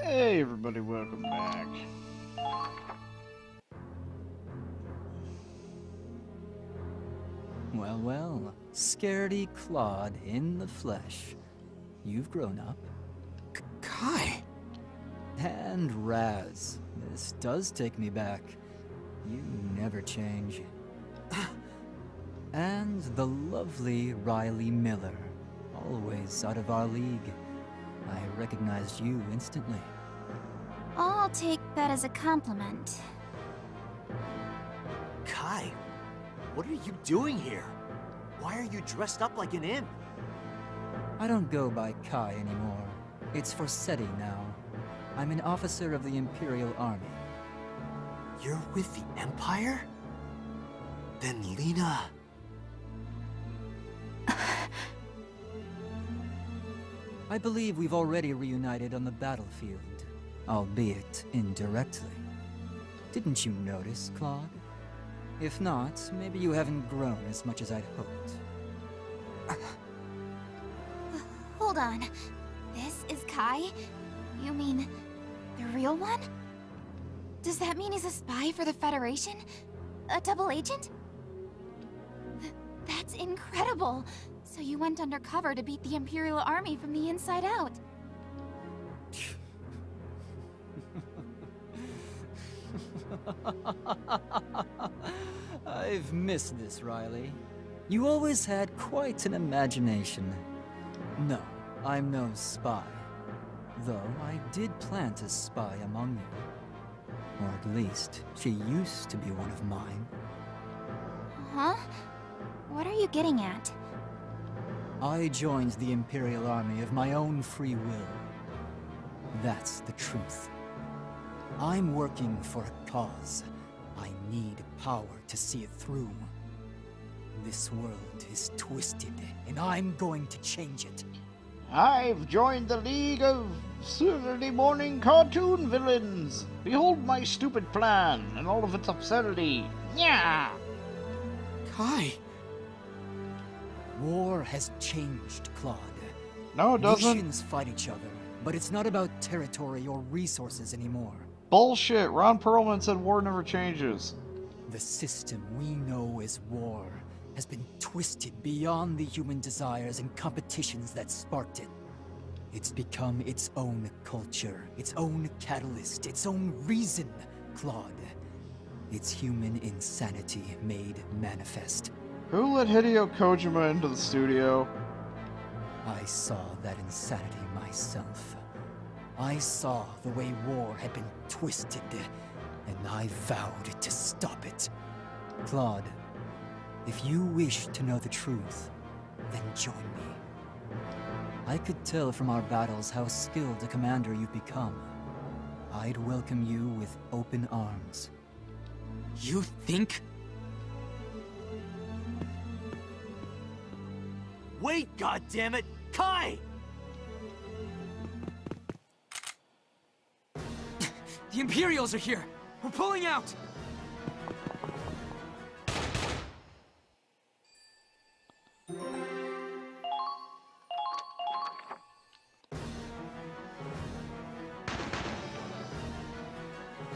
Hey everybody, welcome back. Well, well, scaredy Claude in the flesh. You've grown up. Kai! And Raz, this does take me back. You never change. And the lovely Riley Miller, always out of our league. I recognized you instantly. I'll take that as a compliment. Kai! What are you doing here? Why are you dressed up like an imp? I don't go by Kai anymore. It's Forseti now. I'm an officer of the Imperial Army. You're with the Empire? Then Lena... I believe we've already reunited on the battlefield, albeit indirectly. Didn't you notice, Claude? If not, maybe you haven't grown as much as I'd hoped. Hold on. This is Kai? You mean the real one? Does that mean he's a spy for the Federation? A double agent? That's incredible! So you went undercover to beat the Imperial Army from the inside out. I've missed this, Riley. You always had quite an imagination. No, I'm no spy. Though I did plant a spy among you. Or at least, she used to be one of mine. Huh? What are you getting at? I joined the Imperial Army of my own free will. That's the truth. I'm working for a cause. I need power to see it through. This world is twisted, and I'm going to change it. I've joined the League of Saturday Morning Cartoon Villains. Behold my stupid plan and all of its absurdity. Yeah. Kai! War has changed, Claude. No, it doesn't. Nations fight each other, but it's not about territory or resources anymore. Bullshit. Ron Perlman said war never changes. The system we know as war has been twisted beyond the human desires and competitions that sparked it. It's become its own culture, its own catalyst, its own reason, Claude. It's human insanity made manifest. Who let Hideo Kojima into the studio? I saw that insanity myself. I saw the way war had been twisted, and I vowed to stop it. Claude, if you wish to know the truth, then join me. I could tell from our battles how skilled a commander you've become. I'd welcome you with open arms. You think? Wait, goddammit! Kai! The Imperials are here! We're pulling out!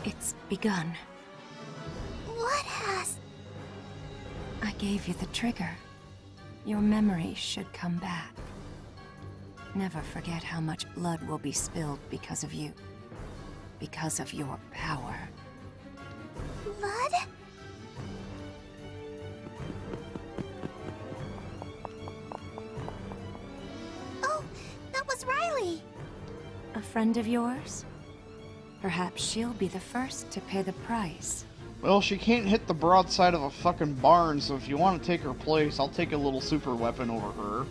It's begun. What has... I gave you the trigger. Your memory should come back. Never forget how much blood will be spilled because of you. Because of your power. Blood? Oh, that was Riley! A friend of yours? Perhaps she'll be the first to pay the price. Well, she can't hit the broadside of a fucking barn, so if you want to take her place, I'll take a little super weapon over her.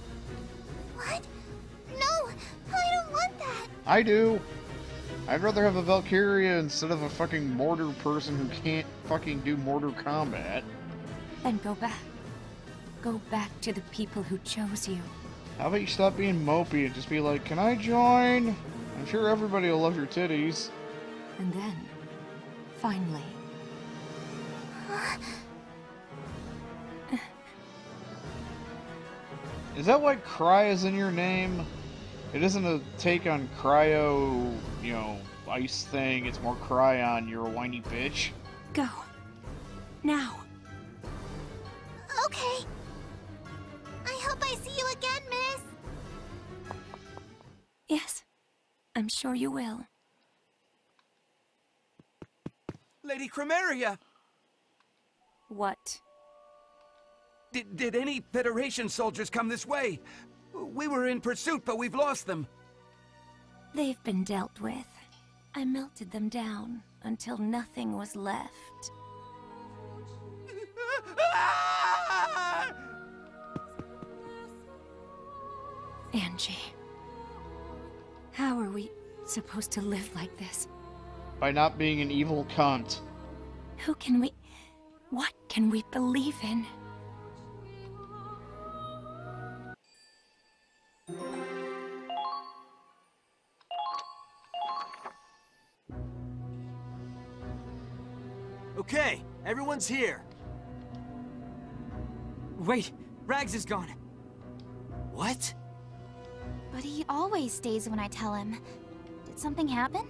What? No, I don't want that! I do. I'd rather have a Valkyria instead of a fucking mortar person who can't fucking do mortar combat. Then go back. Go back to the people who chose you. How about you stop being mopey and just be like, can I join? I'm sure everybody will love your titties. And then, finally... Is that why Cry is in your name? It isn't a take on cryo, you know, ice thing. It's more cryon. You're a whiny bitch. Go. Now. Okay. I hope I see you again, miss. Yes. I'm sure you will. Lady Chromaria! What? Did any Federation soldiers come this way? We were in pursuit, but we've lost them. They've been dealt with. I melted them down until nothing was left. Angie. How are we supposed to live like this? By not being an evil cunt. Who can we... What can we believe in? Okay, everyone's here. Wait, Rags is gone. What? But he always stays when I tell him. Did something happen?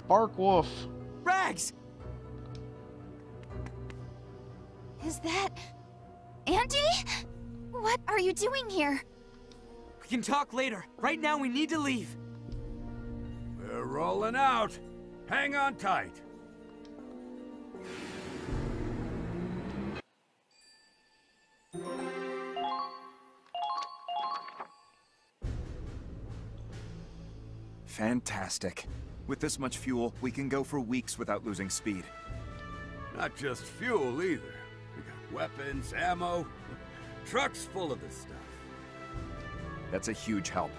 Bark wolf. Rags! Is that... Andy? What are you doing here? We can talk later. Right now we need to leave. We're rolling out. Hang on tight. Fantastic. With this much fuel, we can go for weeks without losing speed. Not just fuel either. We got weapons, ammo, trucks full of this stuff. That's a huge help.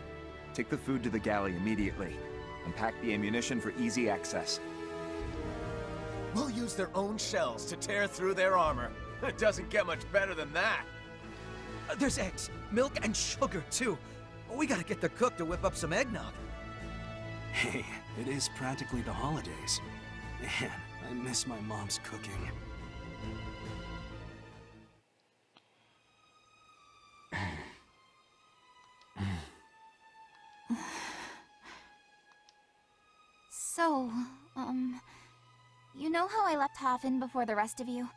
Take the food to the galley immediately. And pack the ammunition for easy access. We'll use their own shells to tear through their armor. It doesn't get much better than that. There's eggs, milk, and sugar, too. We gotta get the cook to whip up some eggnog. Hey, it is practically the holidays. Man, I miss my mom's cooking. So, you know how I left Hoffen before the rest of you?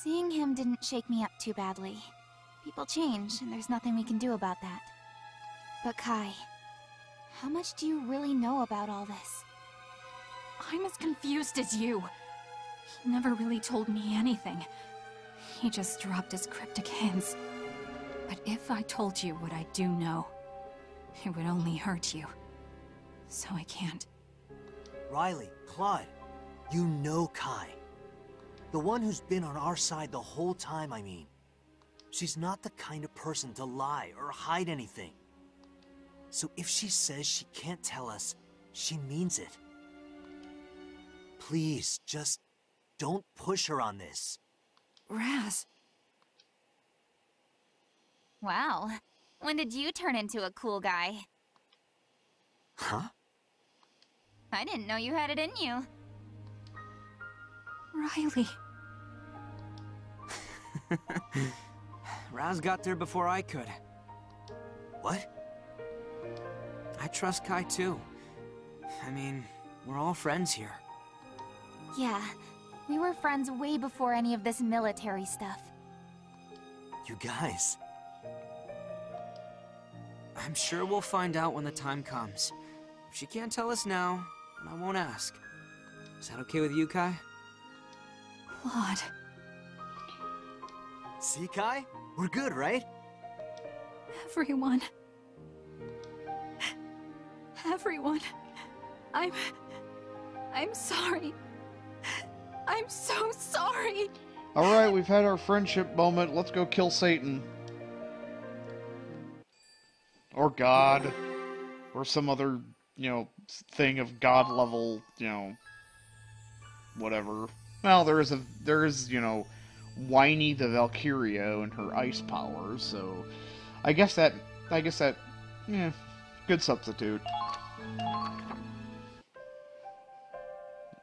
Seeing him didn't shake me up too badly. People change, and there's nothing we can do about that. But Kai, how much do you really know about all this? I'm as confused as you. He never really told me anything. He just dropped his cryptic hints. But if I told you what I do know, it would only hurt you. So I can't. Riley, Claude, you know Kai. The one who's been on our side the whole time, I mean. She's not the kind of person to lie or hide anything. So if she says she can't tell us, she means it. Please, just don't push her on this. Raz. Wow. When did you turn into a cool guy? Huh? I didn't know you had it in you. Riley. Raz got there before I could. What? I trust Kai too. I mean, we're all friends here. Yeah, we were friends way before any of this military stuff. You guys. I'm sure we'll find out when the time comes. If she can't tell us now, then I won't ask. Is that okay with you, Kai? Claude. See, Kai? We're good, right? Everyone. Everyone. I'm sorry. I'm so sorry. Alright, we've had our friendship moment. Let's go kill Satan. Or God. Or some other, you know, thing of God level, you know, whatever. Well, there is, you know, Whiny the Valkyria and her ice powers, so I guess that, yeah, good substitute.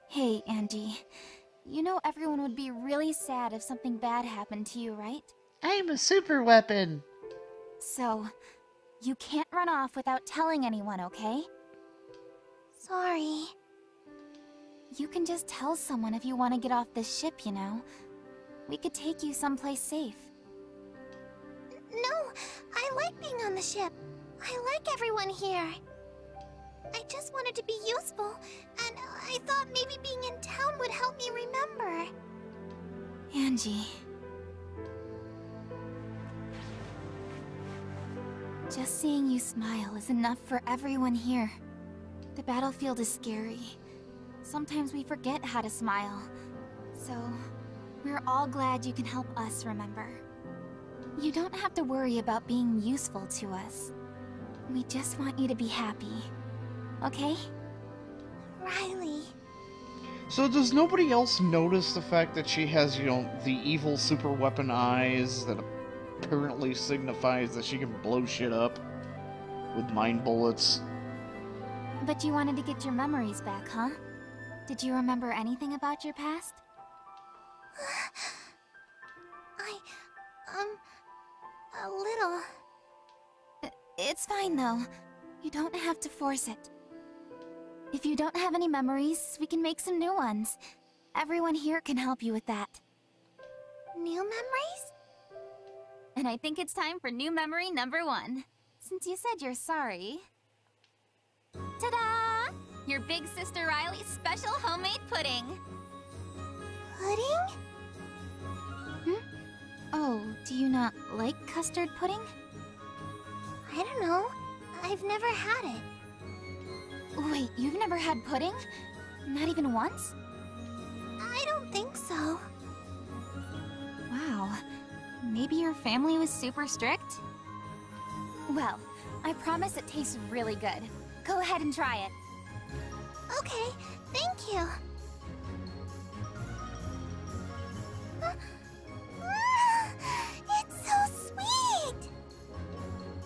Hey, Andy. You know everyone would be really sad if something bad happened to you, right? I'm a super weapon. So, you can't run off without telling anyone, okay? Sorry. You can just tell someone if you want to get off this ship, you know. We could take you someplace safe. No, I like being on the ship. I like everyone here. I just wanted to be useful, and I thought maybe being in town would help me remember. Angie. Just seeing you smile is enough for everyone here. The battlefield is scary. Sometimes we forget how to smile. So, we're all glad you can help us remember. You don't have to worry about being useful to us. We just want you to be happy. Okay? Riley. So does nobody else notice the fact that she has, you know, the evil super weapon eyes that apparently signifies that she can blow shit up with mind bullets? But you wanted to get your memories back, huh? Did you remember anything about your past? A little. It's fine, though. You don't have to force it. If you don't have any memories, we can make some new ones. Everyone here can help you with that. New memories? And I think it's time for new memory number 1. Since you said you're sorry... Ta-da! Your big sister Riley's special homemade pudding! Pudding? Oh, do you not like custard pudding? I don't know. I've never had it. Wait, you've never had pudding? Not even once? I don't think so. Wow. Maybe your family was super strict? Well, I promise it tastes really good. Go ahead and try it. Okay, thank you. It's so sweet!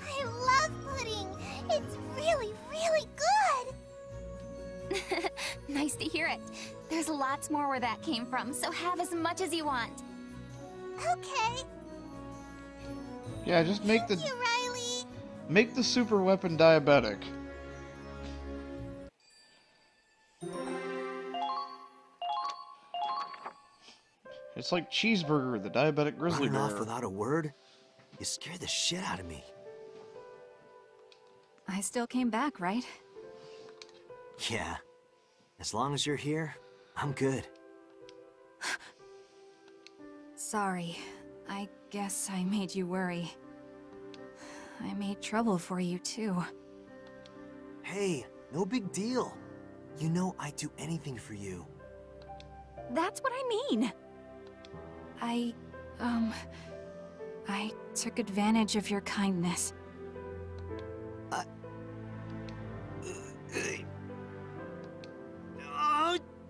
I love pudding. It's really, really good. Nice to hear it. There's lots more where that came from, so have as much as you want. Okay. Yeah, just make Thank you, Riley. Make the super weapon diabetic. It's like Cheeseburger, the diabetic grizzly Running bear. off without a word? You scared the shit out of me. I still came back, right? Yeah. As long as you're here, I'm good. Sorry. I guess I made you worry. I made trouble for you, too. Hey, no big deal. You know I'd do anything for you. That's what I mean! I took advantage of your kindness. Oh,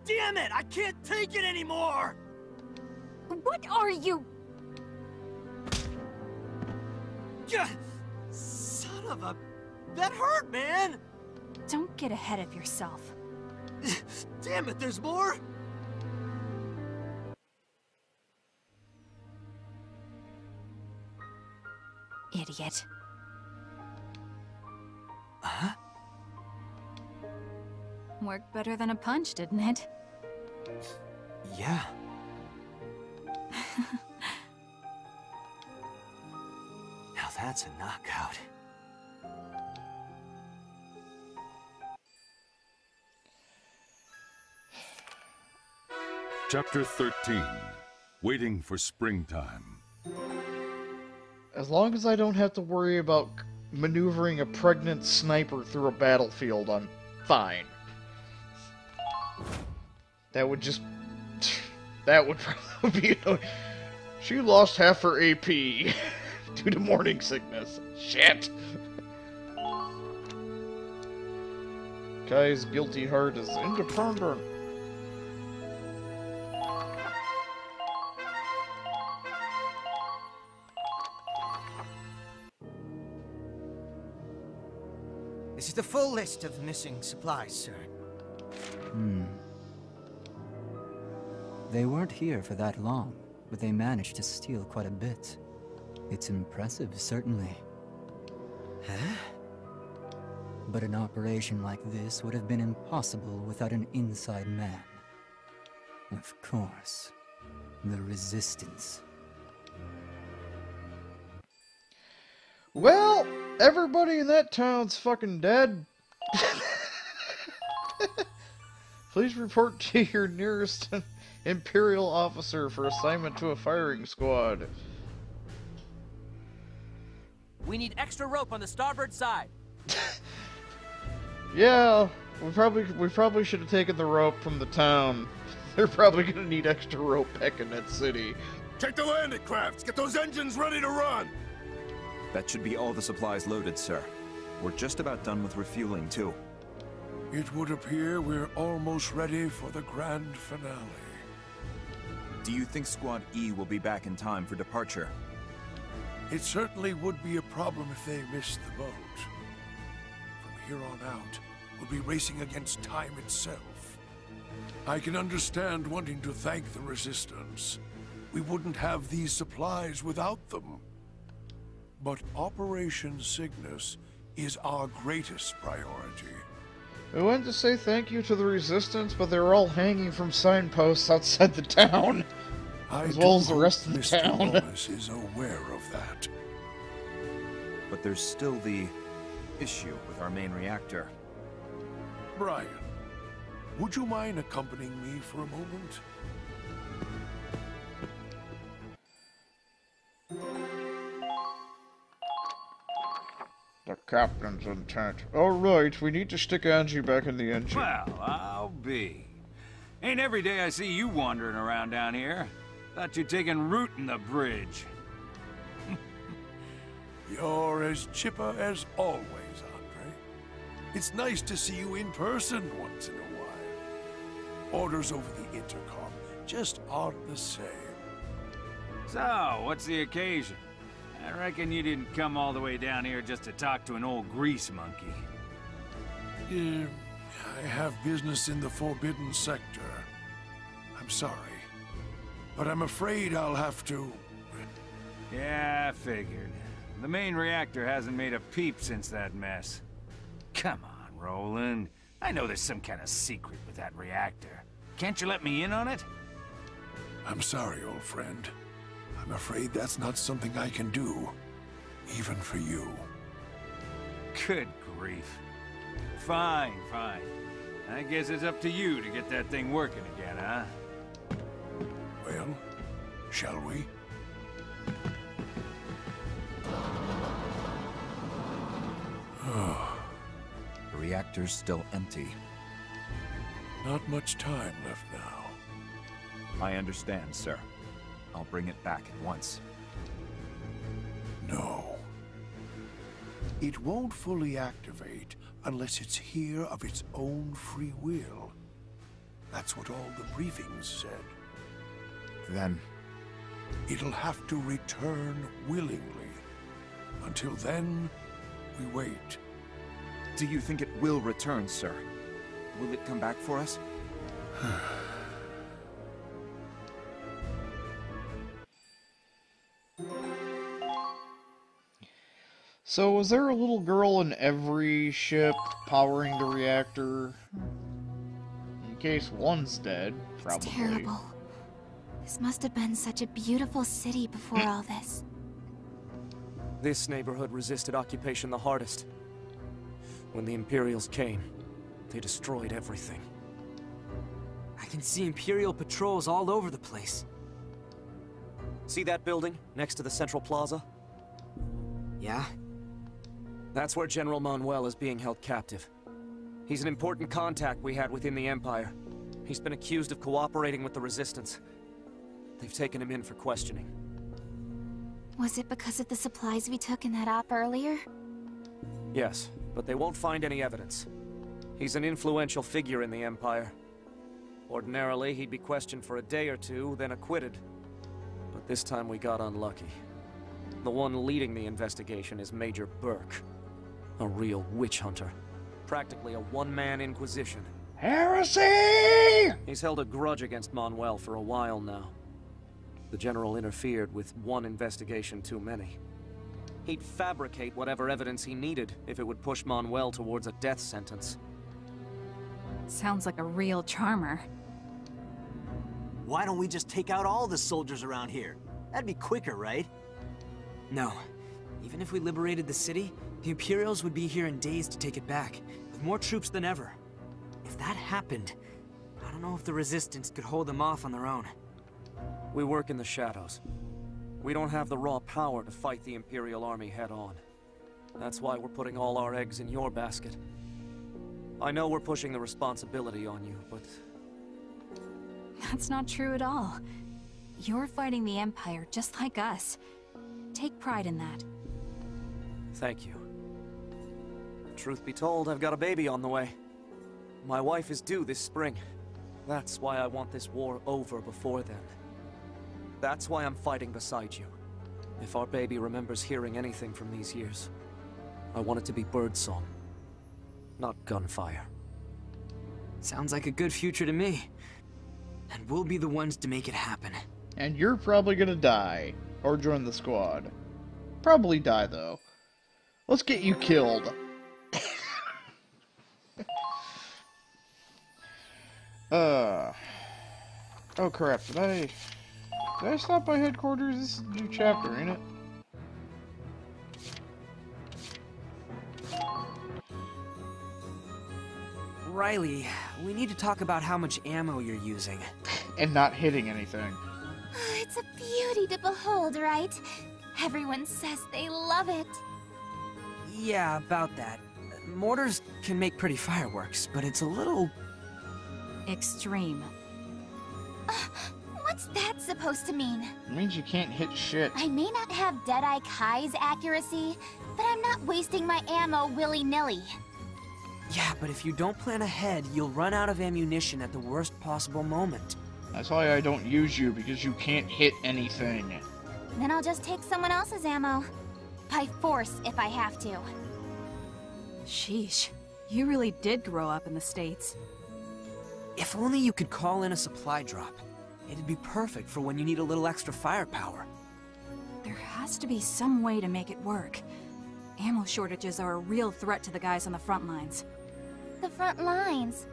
damn it! I can't take it anymore! What are you? Son of a... That hurt, man! Don't get ahead of yourself. Damn it, there's more? Idiot. Huh? Worked better than a punch, didn't it? Yeah. Now that's a knockout. Chapter 13. Waiting for springtime. As long as I don't have to worry about maneuvering a pregnant sniper through a battlefield, I'm fine. That would just... That would probably be... She lost half her AP due to morning sickness. Shit! Kai's guilty heart is independent. This is the full list of missing supplies, sir. They weren't here for that long, but they managed to steal quite a bit. It's impressive, certainly. Huh? But an operation like this would have been impossible without an inside man. Of course. The Resistance. Well, everybody in that town's fucking dead. Please report to your nearest Imperial officer for assignment to a firing squad. We need extra rope on the starboard side. Yeah, we probably should have taken the rope from the town. They're probably gonna need extra rope back in that city. Check the landing crafts! Get those engines ready to run! That should be all the supplies loaded, sir. We're just about done with refueling, too. It would appear we're almost ready for the grand finale. Do you think Squad E will be back in time for departure? It certainly would be a problem if they missed the boat. From here on out, we'll be racing against time itself. I can understand wanting to thank the Resistance. We wouldn't have these supplies without them. But Operation Cygnus is our greatest priority. We went to say thank you to the Resistance, but they were all hanging from signposts outside the town. As well as the rest of the town. Wallace is aware of that. But there's still the issue with our main reactor. Brian, would you mind accompanying me for a moment? The captain's intent. Oh right, we need to stick Angie back in the engine. Well, I'll be. Ain't every day I see you wandering around down here. Thought you'd taken root in the bridge. You're as chipper as always, Andre. It's nice to see you in person once in a while. Orders over the intercom just aren't the same. So, what's the occasion? I reckon you didn't come all the way down here just to talk to an old grease monkey. I have business in the Forbidden Sector. I'm sorry, but I'm afraid I'll have to... Yeah, I figured. The main reactor hasn't made a peep since that mess. Come on, Roland. I know there's some kind of secret with that reactor. Can't you let me in on it? I'm sorry, old friend. I'm afraid that's not something I can do, even for you. Good grief. Fine, fine. I guess it's up to you to get that thing working again, huh? Well, shall we? The reactor's still empty. Not much time left now. I understand, sir. I'll bring it back at once. No. It won't fully activate unless it's here of its own free will. That's what all the briefings said. Then... it'll have to return willingly. Until then, we wait. Do you think it will return, sir? Will it come back for us? So, was there a little girl in every ship powering the reactor? In case one's dead, probably. It's terrible. This must have been such a beautiful city before all this. This neighborhood resisted occupation the hardest. When the Imperials came, they destroyed everything. I can see Imperial patrols all over the place. See that building next to the Central Plaza? Yeah? That's where General Manuel is being held captive. He's an important contact we had within the Empire. He's been accused of cooperating with the Resistance. They've taken him in for questioning. Was it because of the supplies we took in that op earlier? Yes, but they won't find any evidence. He's an influential figure in the Empire. Ordinarily, he'd be questioned for a day or two, then acquitted. But this time we got unlucky. The one leading the investigation is Major Burke. A real witch hunter. Practically a one-man inquisition. Heresy! He's held a grudge against Manuel for a while now. The General interfered with one investigation too many. He'd fabricate whatever evidence he needed if it would push Manuel towards a death sentence. Sounds like a real charmer. Why don't we just take out all the soldiers around here? That'd be quicker, right? No. Even if we liberated the city, the Imperials would be here in days to take it back, with more troops than ever. If that happened, I don't know if the Resistance could hold them off on their own. We work in the shadows. We don't have the raw power to fight the Imperial army head-on. That's why we're putting all our eggs in your basket. I know we're pushing the responsibility on you, but... That's not true at all. You're fighting the Empire just like us. Take pride in that. Thank you. Truth be told, I've got a baby on the way. My wife is due this spring. That's why I want this war over before then. That's why I'm fighting beside you. If our baby remembers hearing anything from these years, I want it to be birdsong, not gunfire. Sounds like a good future to me. And we'll be the ones to make it happen. And you're probably gonna die. Or join the squad. Probably die, though. Let's get you killed. Oh crap, did I stop by headquarters? This is a new chapter, ain't it? Riley, we need to talk about how much ammo you're using. And not hitting anything. It's a beauty to behold, right? Everyone says they love it. Yeah, about that. Mortars can make pretty fireworks, but it's a little... extreme. What's that supposed to mean? It means you can't hit shit. I may not have Deadeye Kai's accuracy, but I'm not wasting my ammo willy-nilly. Yeah, but if you don't plan ahead, you'll run out of ammunition at the worst possible moment. That's why I don't use you, because you can't hit anything. Then I'll just take someone else's ammo. By force, if I have to. Sheesh. You really did grow up in the States. If only you could call in a supply drop. It'd be perfect for when you need a little extra firepower. There has to be some way to make it work. Ammo shortages are a real threat to the guys on the front lines. The front lines,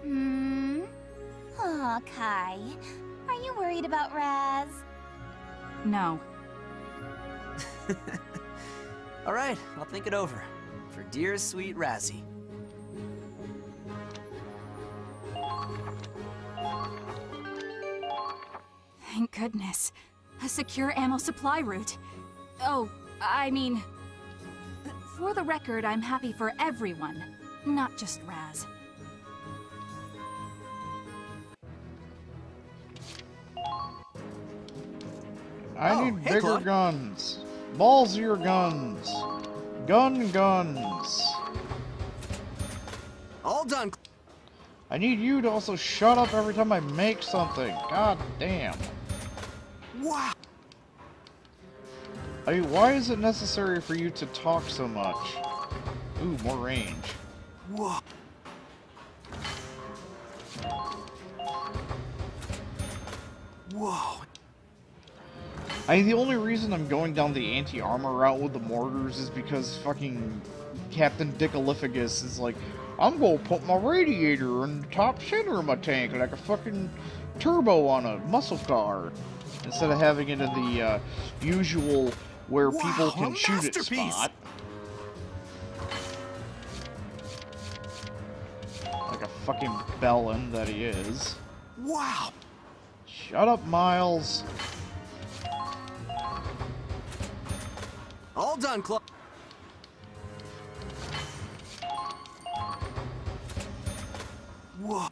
Aw, Kai. Are you worried about Raz? No. Alright, I'll think it over. For dear sweet Razzie. Thank goodness. A secure ammo supply route. Oh, I mean... For the record, I'm happy for everyone, not just Raz. I need bigger guns. Ballsier guns. Guns. All done. I need you to also shut up every time I make something. God damn. Wow. I mean, why is it necessary for you to talk so much? Ooh, more range. Whoa. Whoa. The only reason I'm going down the anti-armor route with the mortars is because fucking Captain Dickolifigus is like, I'm gonna put my radiator in the top center of my tank like a fucking turbo on a muscle car, instead of having it in the usual where people can shoot it spot. Like a fucking bellend that he is. Wow. Shut up, Miles. All done, Clo- Whoa.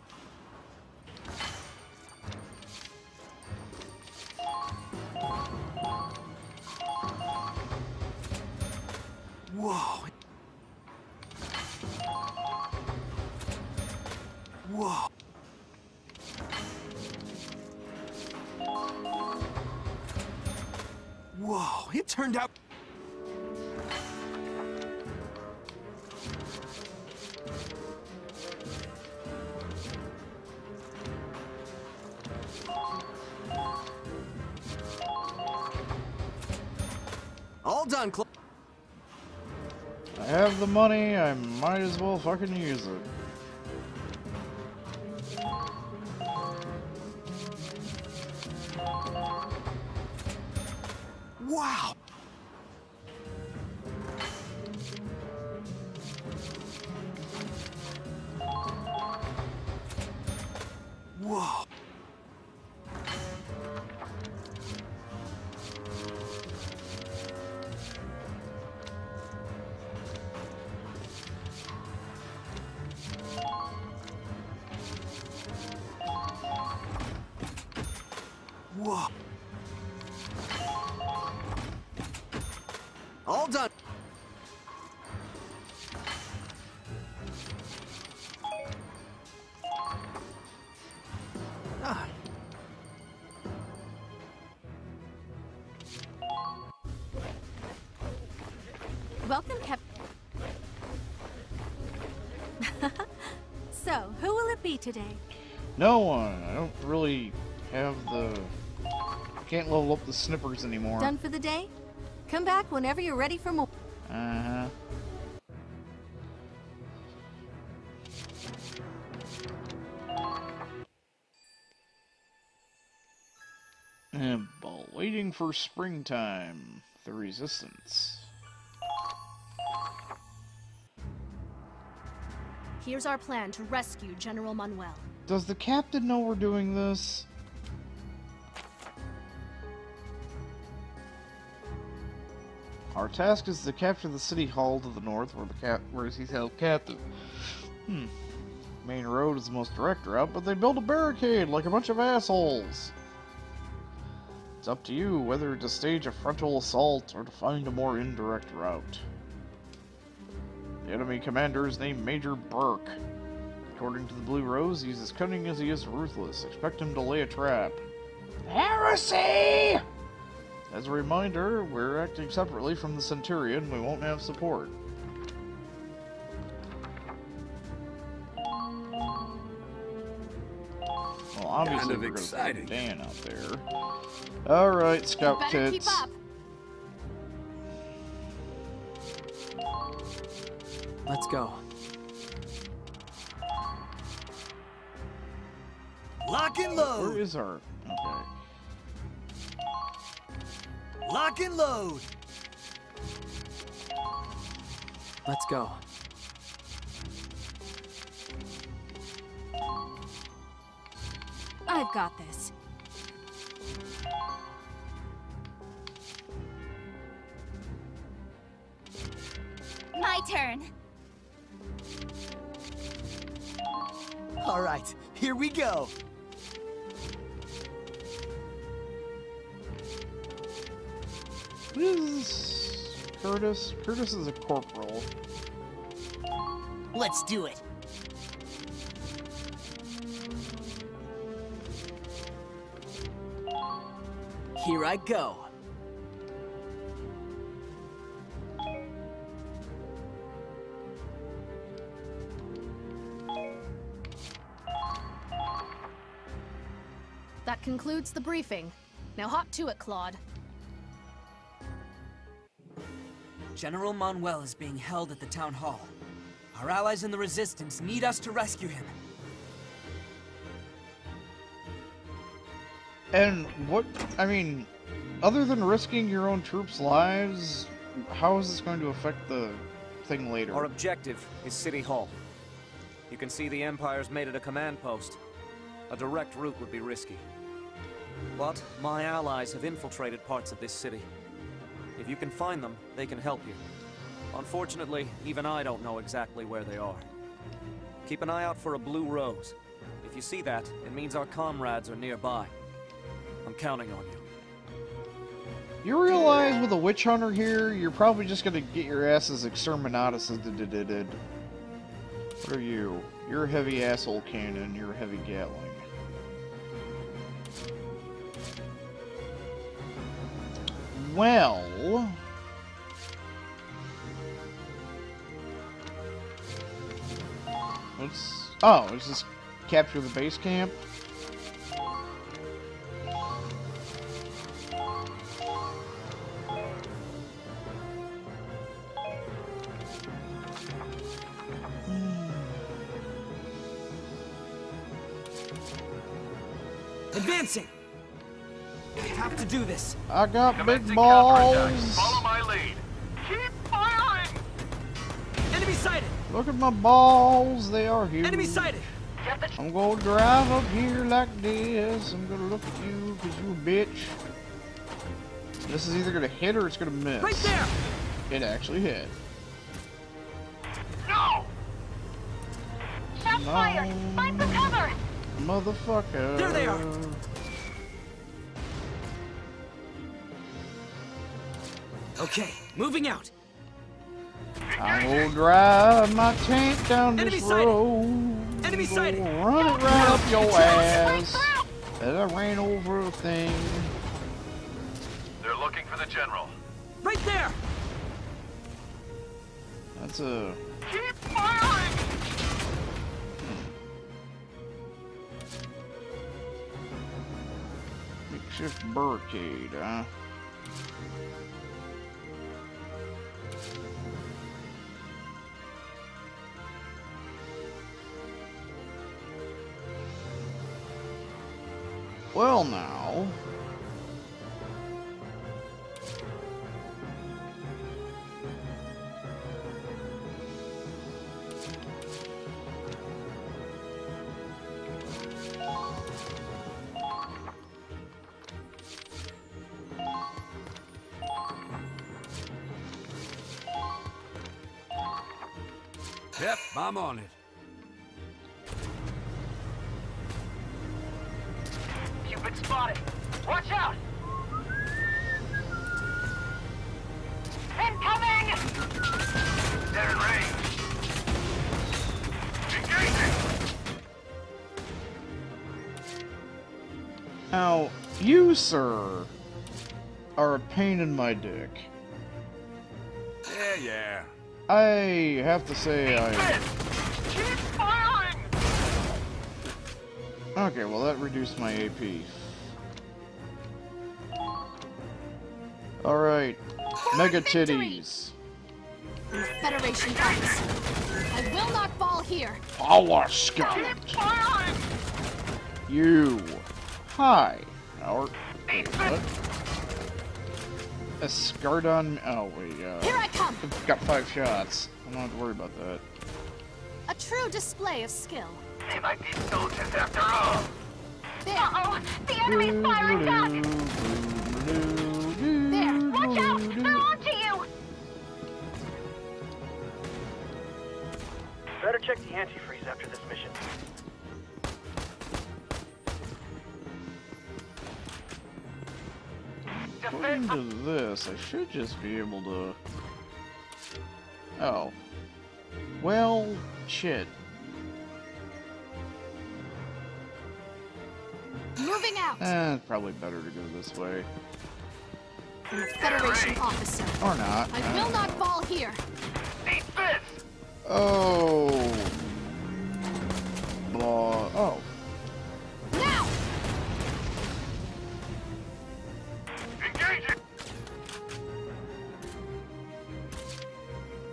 Whoa. Whoa. Whoa, it turned out... All done, Clo- have the money, I might as well fucking use it. Wow! Whoa! Whoa! All done. Ah. Welcome, Cap. So, who will it be today? No one. I don't really have the... Can't level up the snippers anymore. Done for the day? Come back whenever you're ready for more. Uh-huh. While waiting for springtime, the resistance. Here's our plan to rescue General Manuel. Does the captain know we're doing this? Our task is to capture the city hall to the north, where he's held captive. Main road is the most direct route, but they built a barricade like a bunch of assholes. It's up to you whether to stage a frontal assault or to find a more indirect route. The enemy commander is named Major Burke. According to the Blue Rose, he's as cunning as he is ruthless. Expect him to lay a trap. Heresy! As a reminder, we're acting separately from the Centurion. We won't have support. Well, obviously we're going to find Dan out there. Alright, scout Better tits. keep up. Let's go. Lock and load! Where is our... Okay. Lock and load! Let's go. I've got this. My turn. All right, here we go. What is Curtis? Curtis is a corporal. Let's do it. Here I go. That concludes the briefing. Now hop to it, Claude. General Manuel is being held at the town hall. Our allies in the Resistance need us to rescue him. And what, I mean, other than risking your own troops' lives, how is this going to affect the thing later? Our objective is City Hall. You can see the Empire's made it a command post. A direct route would be risky. But my allies have infiltrated parts of this city. If you can find them, they can help you. Unfortunately, even I don't know exactly where they are. Keep an eye out for a blue rose. If you see that, it means our comrades are nearby. I'm counting on you. You realize with a witch hunter here, you're probably just gonna get your asses exterminatus. What are you? You're a heavy asshole cannon, you're a heavy gatling. Well... let's just capture the base camp. Advancing! I have to do this. I got big balls. Follow my lead. Keep firing! Enemy sighted! Look at my balls, they are huge. Enemy sighted! I'm gonna drive up here like this. I'm gonna look at you because you a bitch. This is either gonna hit or it's gonna miss. Right there! It actually hit. No! Shots fired! Find some cover! Motherfucker. There they are! Okay, moving out. I'm gonna drive my tank down this Enemy sighted. road. Enemy sighted! Run it right up your ass. And I ran over a thing. They're looking for the general. Right there! That's a... Keep firing! makeshift barricade, huh? Well, now... Yep, I'm on it. You've been spotted. Watch out! Incoming! They're in range. Engaging! Now, you, sir, are a pain in my dick. Yeah. I have to say Keep firing! Okay, well that reduced my AP. Alright. Mega titties. Federation officer. I will not fall here. Power scout. You. Hi. Howard. Wait, what? Escardon. Oh, wait, Here I come. I've got 5 shots. I don't have to worry about that. A true display of skill. They might be soldiers after all. There. Uh-oh! The enemy's firing back! There. Watch out! They're onto you! Better check the antifreeze after this mission. According to this, I should just be able to... Oh. Well, shit. Moving out. It's probably better to go this way. Federation officer. Or not. I will not fall here. Oh. Blah. Oh. Now. Engage it!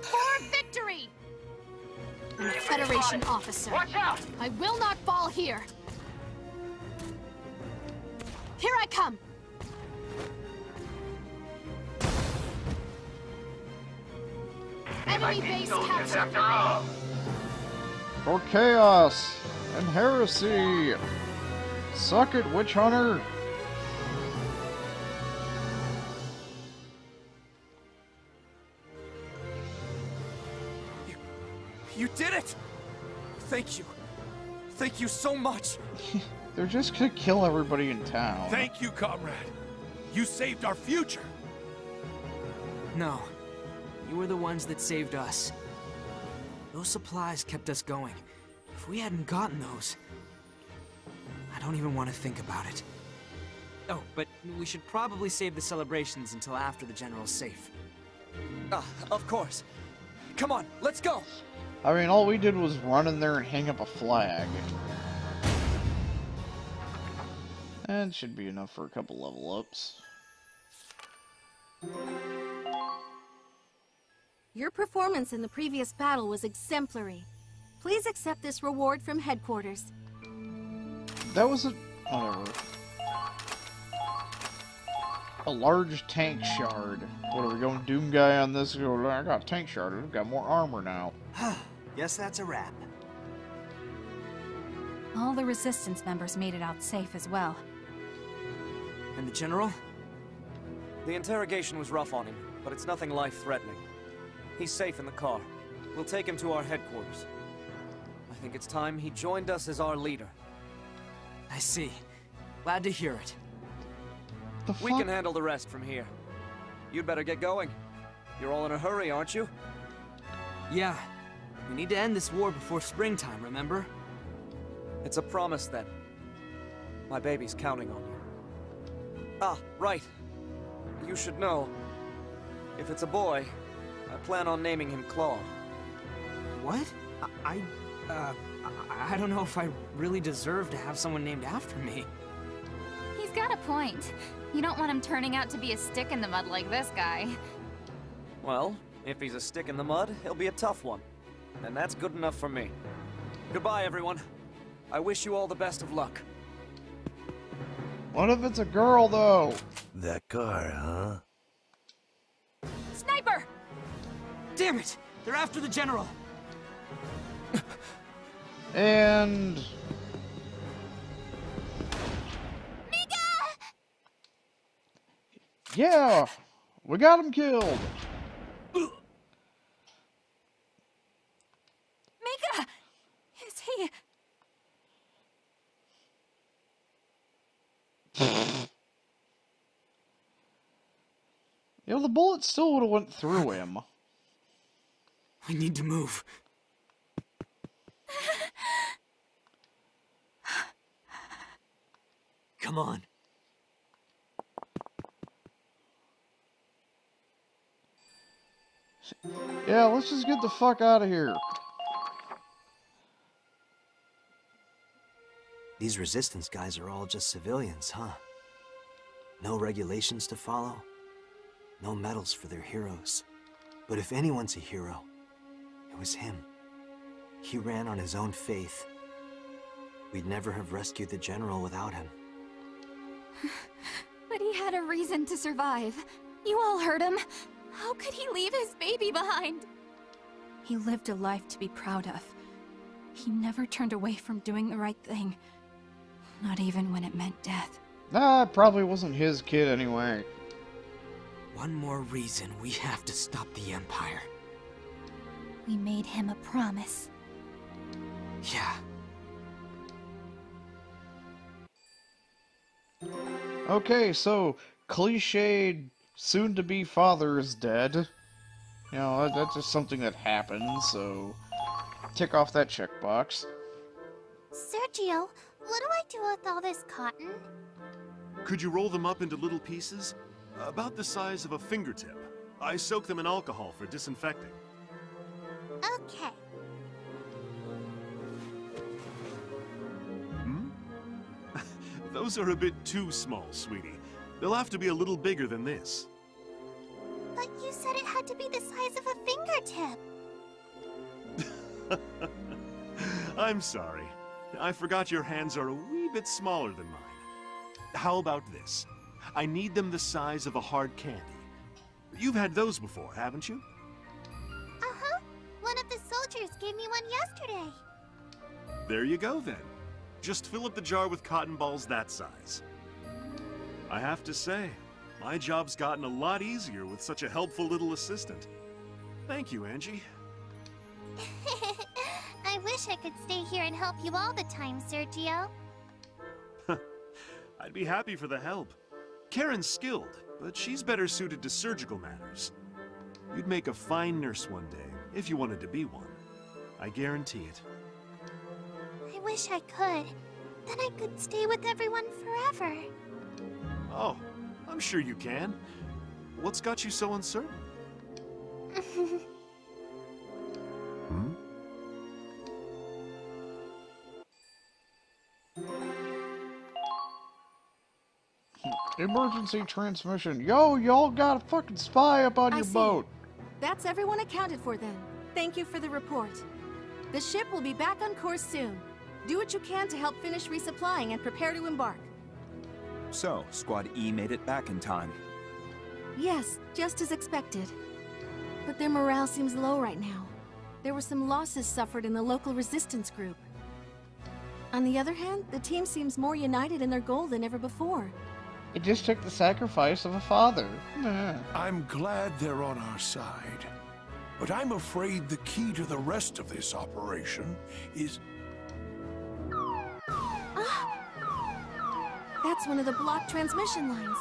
For victory. Federation officer. Watch out! I will not fall here. Here I come. Enemy base captured. After all. For chaos and heresy. Suck it, witch hunter. You did it! Thank you. Thank you so much. They're just gonna kill everybody in town. Thank you, comrade. You saved our future. No. You were the ones that saved us. Those supplies kept us going. If we hadn't gotten those... I don't even want to think about it. Oh, but we should probably save the celebrations until after the General's safe. Of course. Come on, let's go! I mean, all we did was run in there and hang up a flag. That should be enough for a couple level ups. Your performance in the previous battle was exemplary. Please accept this reward from headquarters. That was a... whatever. A large tank shard. What are we going Doom Guy on this? I got a tank shard. I've got more armor now. Guess that's a wrap. All the Resistance members made it out safe as well. And the General? The interrogation was rough on him, but it's nothing life-threatening. He's safe in the car. We'll take him to our headquarters. I think it's time he joined us as our leader. I see. Glad to hear it. We can handle the rest from here. You'd better get going. You're all in a hurry, aren't you? Yeah. We need to end this war before springtime, remember? It's a promise, then. My baby's counting on you. Ah, right. You should know. If it's a boy, I plan on naming him Claude. What? I don't know if I really deserve to have someone named after me. He's got a point. You don't want him turning out to be a stick in the mud like this guy. Well, if he's a stick in the mud, he'll be a tough one. And that's good enough for me. Goodbye, everyone. I wish you all the best of luck. What if it's a girl, though? That car, huh? Sniper! Damn it! They're after the General! And... yeah! We got him killed! Mika! Is he... You know, the bullet still would have went through him. I need to move. Come on. Yeah, let's just get the fuck out of here. These Resistance guys are all just civilians, huh? No regulations to follow. No medals for their heroes. But if anyone's a hero, it was him. He ran on his own faith. We'd never have rescued the General without him. But he had a reason to survive. You all heard him. How could he leave his baby behind? He lived a life to be proud of. He never turned away from doing the right thing. Not even when it meant death. Nah, it probably wasn't his kid anyway. One more reason we have to stop the Empire. We made him a promise. Yeah. Okay, so cliched soon-to-be father is dead. You know, that's just something that happens, so tick off that checkbox. Sergio, what do I do with all this cotton? Could you roll them up into little pieces? About the size of a fingertip. I soak them in alcohol for disinfecting. Okay. Hmm? Those are a bit too small, sweetie. They'll have to be a little bigger than this. But you said it had to be the size of a fingertip. I'm sorry. I forgot your hands are a wee bit smaller than mine. How about this? I need them the size of a hard candy. You've had those before, haven't you? Uh-huh. One of the soldiers gave me one yesterday. There you go, then. Just fill up the jar with cotton balls that size. I have to say, my job's gotten a lot easier with such a helpful little assistant. Thank you, Angie. I wish I could stay here and help you all the time, Sergio. I'd be happy for the help. Karen's skilled, but she's better suited to surgical matters. You'd make a fine nurse one day, if you wanted to be one. I guarantee it. I wish I could. Then I could stay with everyone forever. Oh, I'm sure you can. What's got you so uncertain? Hmm? Emergency transmission. Yo, y'all got a fucking spy up on your boat. That's everyone accounted for then. Thank you for the report. The ship will be back on course soon. Do what you can to help finish resupplying and prepare to embark. So, Squad E made it back in time. Yes, just as expected. But their morale seems low right now. There were some losses suffered in the local resistance group. On the other hand, the team seems more united in their goal than ever before. It just took the sacrifice of a father. I'm glad they're on our side. But I'm afraid the key to the rest of this operation is... That's one of the blocked transmission lines.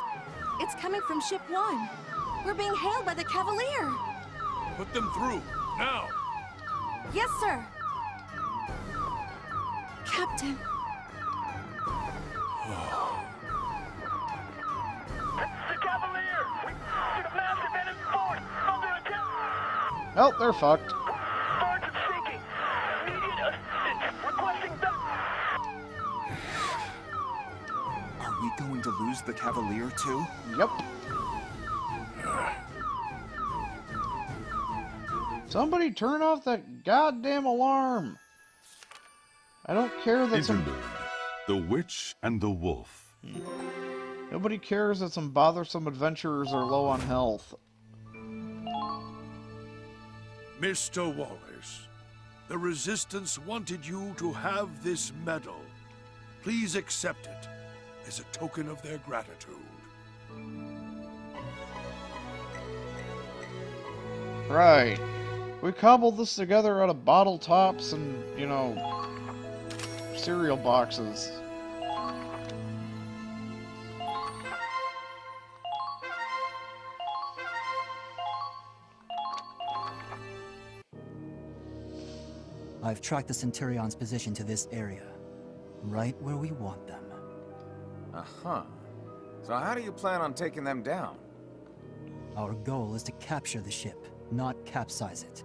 It's coming from Ship 1. We're being hailed by the Cavalier. Put them through, now! Yes, sir. Captain. The Cavalier! We see a massive enemy force under attack! Oh, they're fucked. Barge is sinking! Immediate assistance! Requesting Are we going to lose the Cavalier too? Yep. Somebody turn off that goddamn alarm! I don't care that some... Interlude. The Witch and the Wolf. Nobody cares that some bothersome adventurers are low on health. Mr. Wallace, the Resistance wanted you to have this medal. Please accept it as a token of their gratitude. Right. We cobbled this together out of bottle tops and, you know, cereal boxes. I've tracked the Centurion's position to this area. Right where we want them. Uh-huh. So how do you plan on taking them down? Our goal is to capture the ship, not capsize it.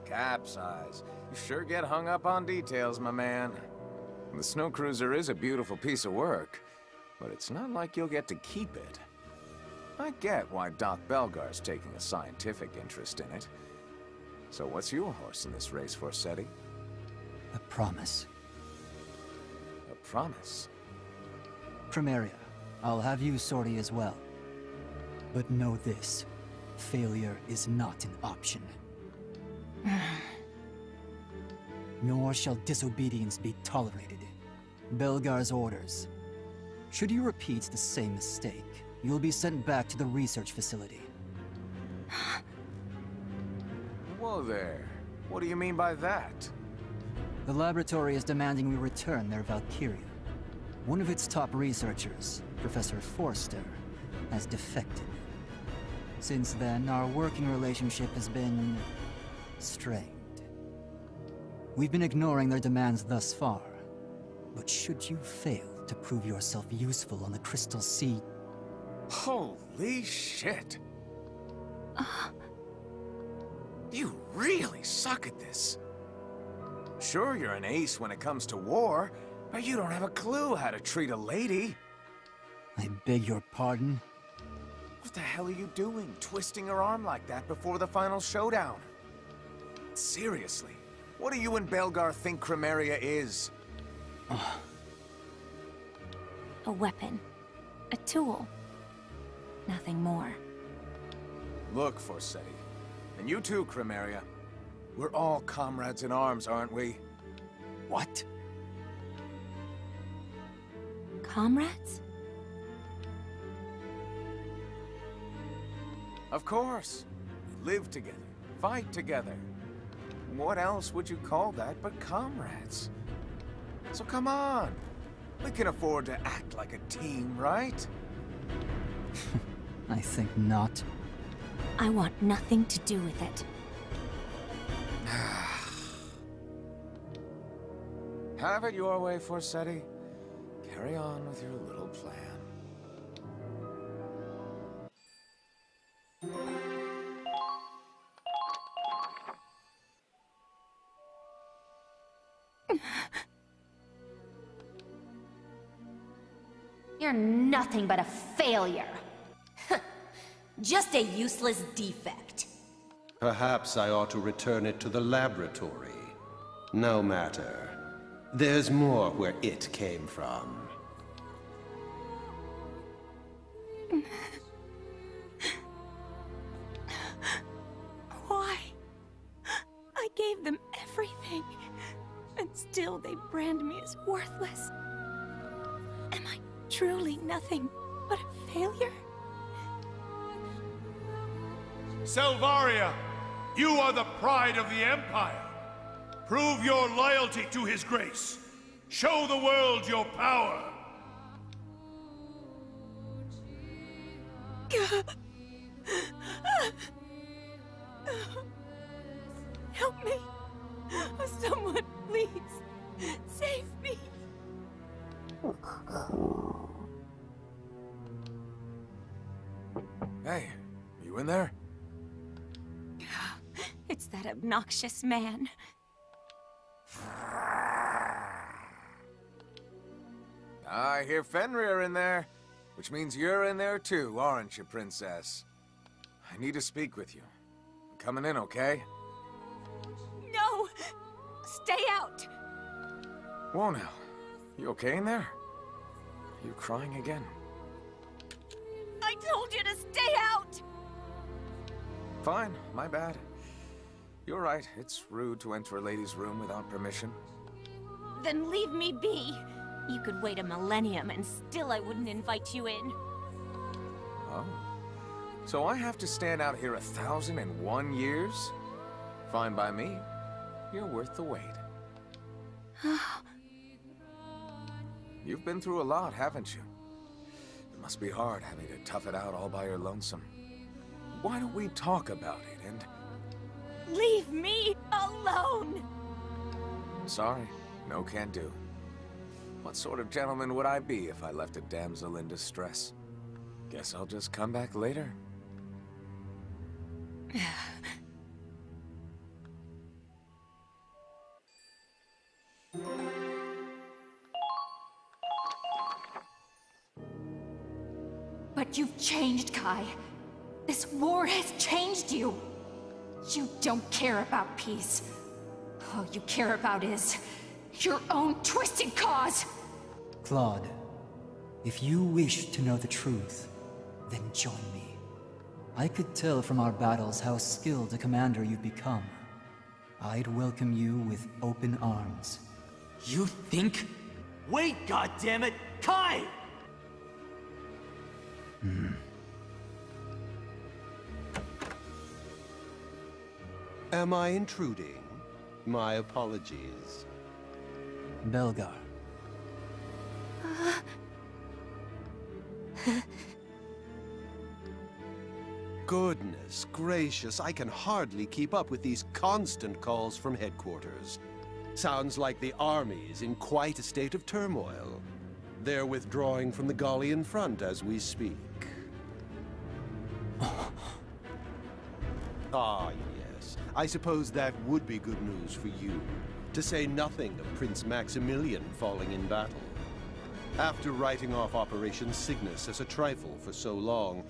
Capsize. You sure get hung up on details, my man. The snow cruiser is a beautiful piece of work, but it's not like you'll get to keep it. I get why Doc Belgar's taking a scientific interest in it. So what's your horse in this race, Forseti? A promise. A promise? Primaria, I'll have you sortie as well. But know this, failure is not an option. Nor shall disobedience be tolerated. Belgar's orders. Should you repeat the same mistake, you'll be sent back to the research facility. Whoa there. What do you mean by that? The laboratory is demanding we return their Valkyria. One of its top researchers, Professor Forster, has defected. Since then, our working relationship has been... strained. We've been ignoring their demands thus far, but should you fail to prove yourself useful on the Crystal Sea... Holy shit! You really suck at this. Sure, you're an ace when it comes to war, but you don't have a clue how to treat a lady. I beg your pardon? What the hell are you doing, twisting her arm like that before the final showdown? Seriously, what do you and Belgar think Primaria is? A weapon. A tool. Nothing more. Look, Forseti. And you too, Primaria. We're all comrades in arms, aren't we? What? Comrades? Of course. We live together, fight together. What else would you call that but comrades? So come on. We can afford to act like a team, right? I think not. I want nothing to do with it. Have it your way, Forseti. Carry on with your little plan. You're nothing but a failure. Just a useless defect. Perhaps I ought to return it to the laboratory. No matter. There's more where it came from. brand me as worthless. Am I truly nothing but a failure? Selvaria, you are the pride of the Empire. Prove your loyalty to His grace. Show the world your power. Help me! Someone, please! Save me! Hey, you in there? It's that obnoxious man. I hear Fenrir in there, which means you're in there too, aren't you, Princess? I need to speak with you. I'm coming in, okay? No! Stay out! Whoa now, you okay in there? You crying again? I told you to stay out! Fine, my bad. You're right, it's rude to enter a lady's room without permission. Then leave me be. You could wait a millennium and still I wouldn't invite you in. Oh. So I have to stand out here 1,001 years? Fine by me. You're worth the wait. You've been through a lot, haven't you? It must be hard having to tough it out all by your lonesome. Why don't we talk about it and... Leave me alone! Sorry, no can do. What sort of gentleman would I be if I left a damsel in distress? Guess I'll just come back later. But you've changed, Kai. This war has changed you. You don't care about peace. All you care about is your own twisted cause. Claude, if you wish to know the truth, then join me. I could tell from our battles how skilled a commander you've become. I'd welcome you with open arms. You think? Wait, goddammit! Kai! Am I intruding? My apologies. Belgar. Goodness gracious, I can hardly keep up with these constant calls from headquarters. Sounds like the army's in quite a state of turmoil. They're withdrawing from the Gallian front as we speak. Ah, yes. I suppose that would be good news for you, to say nothing of Prince Maximilian falling in battle. After writing off Operation Cygnus as a trifle for so long,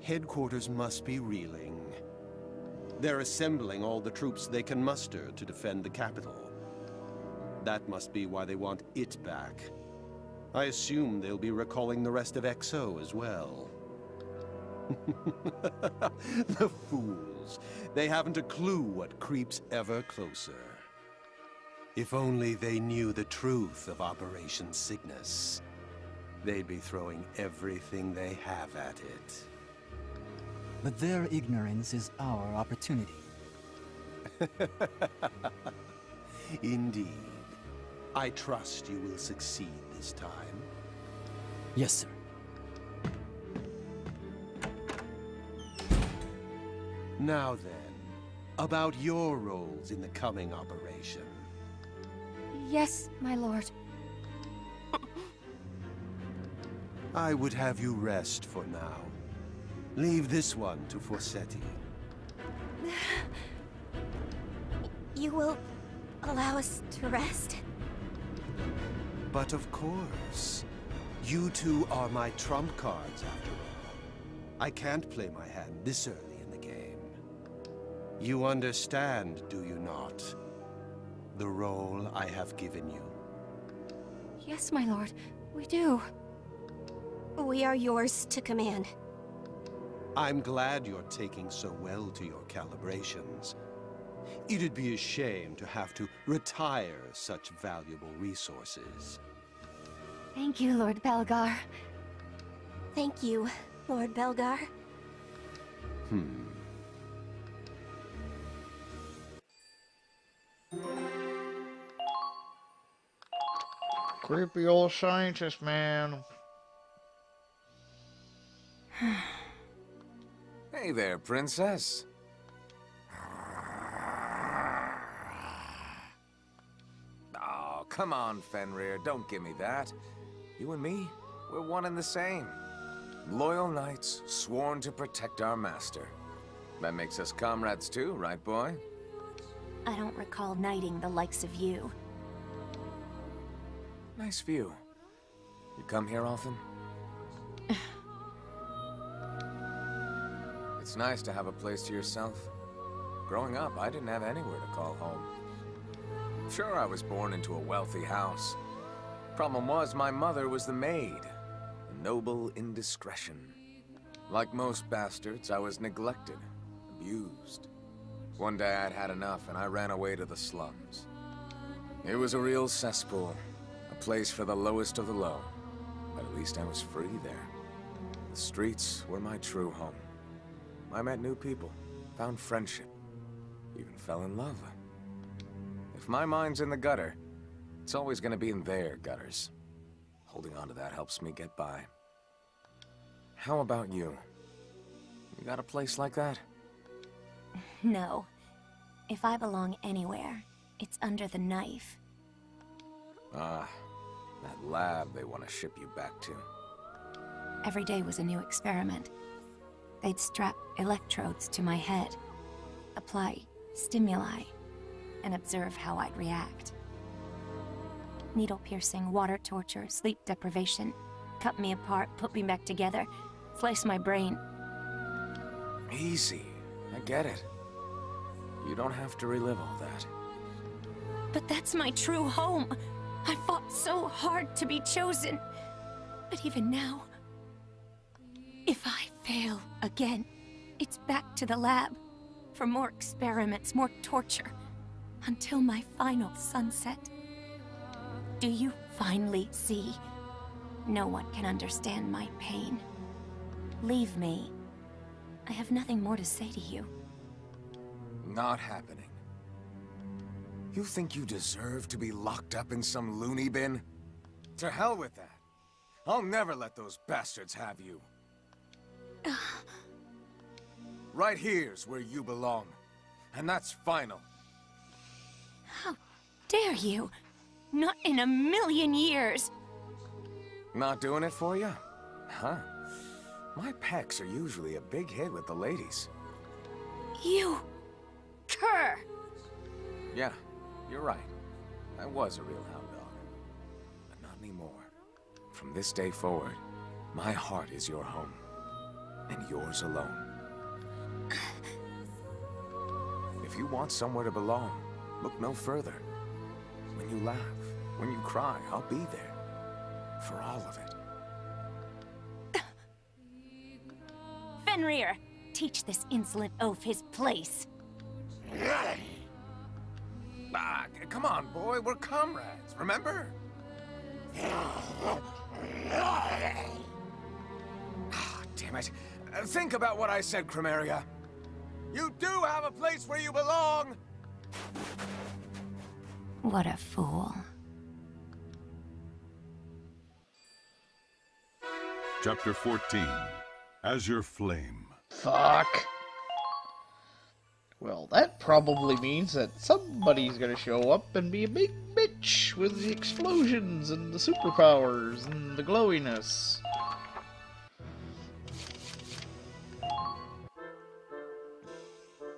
headquarters must be reeling. They're assembling all the troops they can muster to defend the capital. That must be why they want it back. I assume they'll be recalling the rest of XO as well. The fools. They haven't a clue what creeps ever closer. If only they knew the truth of Operation Cygnus, they'd be throwing everything they have at it. But their ignorance is our opportunity. Indeed. I trust you will succeed this time. Yes, sir. Now then, about your roles in the coming operation. Yes, my lord. I would have you rest for now. Leave this one to Forsetti. You will allow us to rest? But of course. You two are my trump cards, after all. I can't play my hand this early in the game. You understand, do you not? The role I have given you. Yes, my lord. We do. We are yours to command. I'm glad you're taking so well to your calibrations. It'd be a shame to have to retire such valuable resources. Thank you, Lord Belgar. Thank you, Lord Belgar. Creepy old scientist, man. Hey there, princess. Oh, come on, Fenrir, don't give me that. You and me, we're one and the same. Loyal knights, sworn to protect our master. That makes us comrades too, right, boy? I don't recall knighting the likes of you. Nice view. You come here often? It's nice to have a place to yourself. Growing up, I didn't have anywhere to call home. Sure, I was born into a wealthy house. Problem was, my mother was the maid. A noble indiscretion. Like most bastards, I was neglected, abused. One day I'd had enough and I ran away to the slums. It was a real cesspool. A place for the lowest of the low. But at least I was free there. The streets were my true home. I met new people, found friendship, even fell in love. If my mind's in the gutter, it's always gonna be in their gutters. Holding on to that helps me get by. How about you? You got a place like that? No. If I belong anywhere, it's under the knife. Ah, that lab they want to ship you back to. Every day was a new experiment. They'd strap electrodes to my head, apply stimuli, and observe how I'd react. Needle piercing, water torture, sleep deprivation, cut me apart, put me back together, slice my brain. Easy. I get it. You don't have to relive all that. But that's my true home. I fought so hard to be chosen. But even now, if I fail again, it's back to the lab for more experiments, more torture, until my final sunset. Do you finally see? No one can understand my pain. Leave me. I have nothing more to say to you. Not happening. You think you deserve to be locked up in some loony bin? To hell with that. I'll never let those bastards have you. Right here's where you belong. And that's final. How dare you? Not in a million years. Not doing it for you? Huh? My pecs are usually a big hit with the ladies. You... cur! Yeah, you're right. I was a real hound dog. But not anymore. From this day forward, my heart is your home. And yours alone. If you want somewhere to belong, look no further. When you laugh, when you cry, I'll be there. For all of it. Fenrir! Teach this insolent oaf his place. Ah, come on, boy. We're comrades, remember? Ah, damn it. Think about what I said, Chromaria. You do have a place where you belong! What a fool. Chapter 14. Azure Flame. Fuck. Well, that probably means that somebody's gonna show up and be a big bitch with the explosions and the superpowers and the glowiness.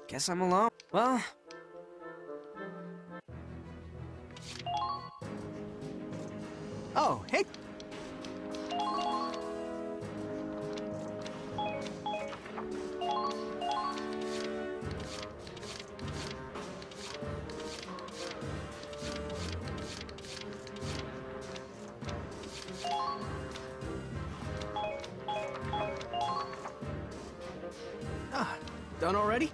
Guess I'm alone. Well... Oh, hey! Ah, done already?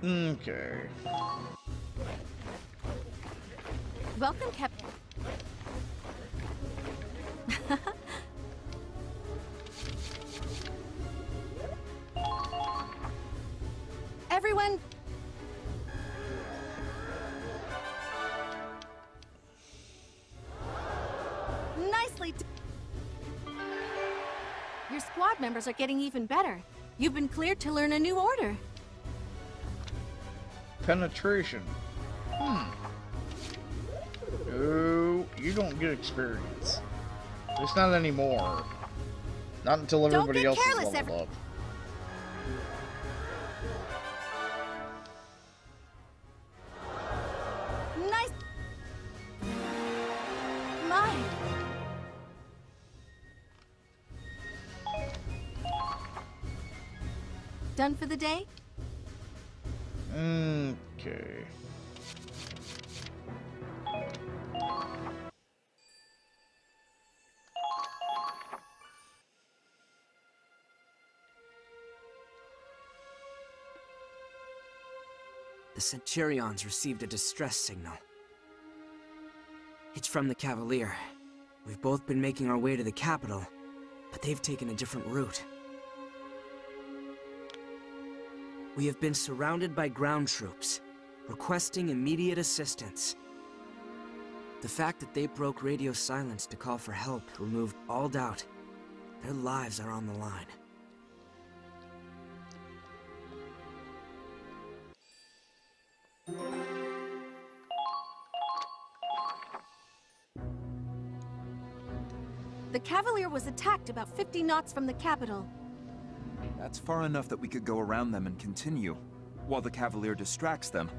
Okay. Welcome, Captain. Everyone. Nicely done. Your squad members are getting even better. You've been cleared to learn a new order. Penetration. No, you don't get experience. It's not anymore. Not until everybody else is leveled up. Nice. My. Done for the day? Okay. The Centurions received a distress signal. It's from the Cavalier. We've both been making our way to the capital, but they've taken a different route. We have been surrounded by ground troops, requesting immediate assistance. The fact that they broke radio silence to call for help removed all doubt. Their lives are on the line. The Cavalier was attacked about 50 knots from the capital. That's far enough that we could go around them and continue, while the Cavalier distracts them.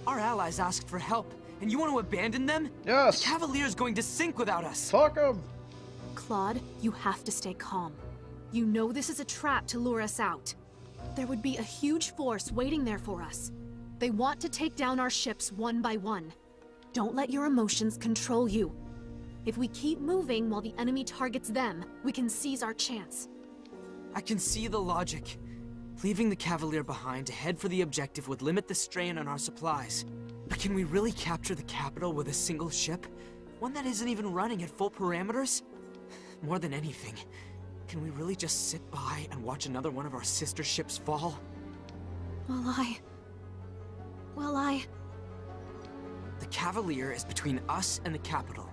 Our allies asked for help, and you want to abandon them? Yes! The Cavalier's going to sink without us! Fuck them! Claude, you have to stay calm. You know this is a trap to lure us out. There would be a huge force waiting there for us. They want to take down our ships one by one. Don't let your emotions control you. If we keep moving while the enemy targets them, we can seize our chance. I can see the logic. Leaving the Cavalier behind to head for the objective would limit the strain on our supplies. But can we really capture the capital with a single ship? One that isn't even running at full parameters? More than anything, can we really just sit by and watch another one of our sister ships fall? The Cavalier is between us and the capital.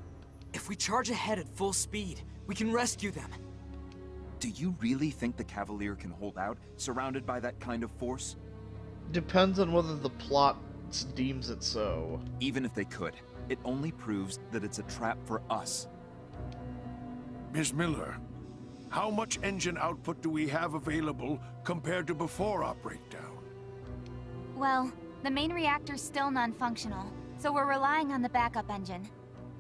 If we charge ahead at full speed, we can rescue them. Do you really think the Cavalier can hold out, surrounded by that kind of force? Depends on whether the plot deems it so. Even if they could, it only proves that it's a trap for us. Ms. Miller, how much engine output do we have available compared to before our breakdown? Well, the main reactor's still non-functional, so we're relying on the backup engine.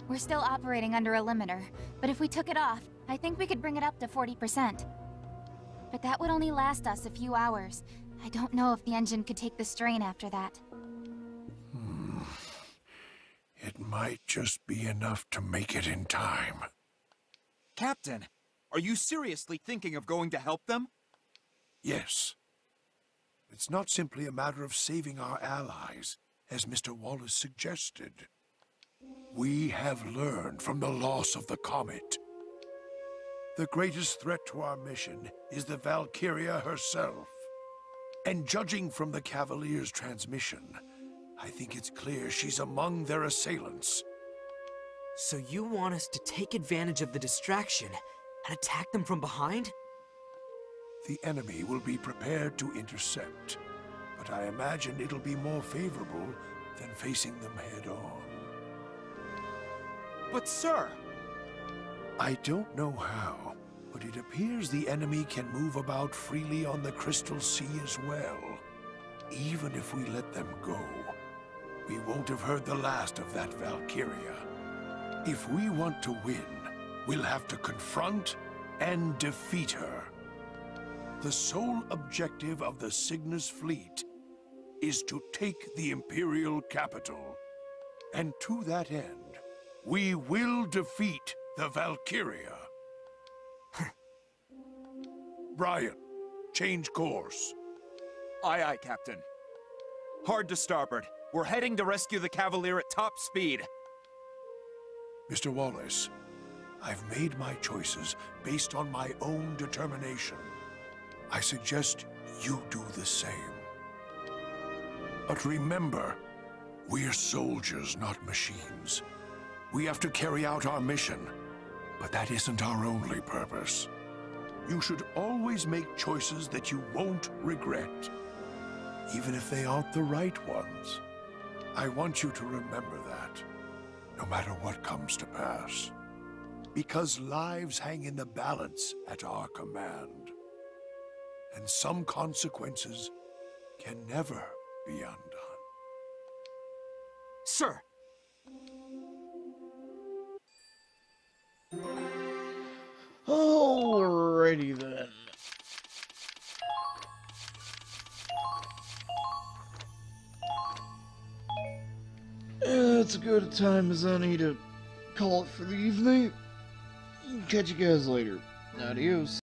We're still operating under a limiter, but if we took it off, I think we could bring it up to 40%. But that would only last us a few hours. I don't know if the engine could take the strain after that. It might just be enough to make it in time. Captain, are you seriously thinking of going to help them? Yes. It's not simply a matter of saving our allies, as Mr. Wallace suggested. We have learned from the loss of the comet. The greatest threat to our mission is the Valkyria herself. And judging from the Cavalier's transmission, I think it's clear she's among their assailants. So you want us to take advantage of the distraction and attack them from behind? The enemy will be prepared to intercept, but I imagine it'll be more favorable than facing them head-on. But sir! I don't know how, but it appears the enemy can move about freely on the Crystal Sea as well. Even if we let them go, we won't have heard the last of that Valkyria. If we want to win, we'll have to confront and defeat her. The sole objective of the Cygnus fleet is to take the Imperial capital. And to that end, we will defeat the Valkyria. Brian, change course. Aye, aye, Captain. Hard to starboard. We're heading to rescue the Cavalier at top speed. Mr. Wallace, I've made my choices based on my own determination. I suggest you do the same. But remember, we're soldiers, not machines. We have to carry out our mission, but that isn't our only purpose. You should always make choices that you won't regret, even if they aren't the right ones. I want you to remember that, no matter what comes to pass. Because lives hang in the balance at our command. And some consequences can never be undone. Sir! Alrighty then. It's a good time as any to call it for the evening. Catch you guys later. Adios.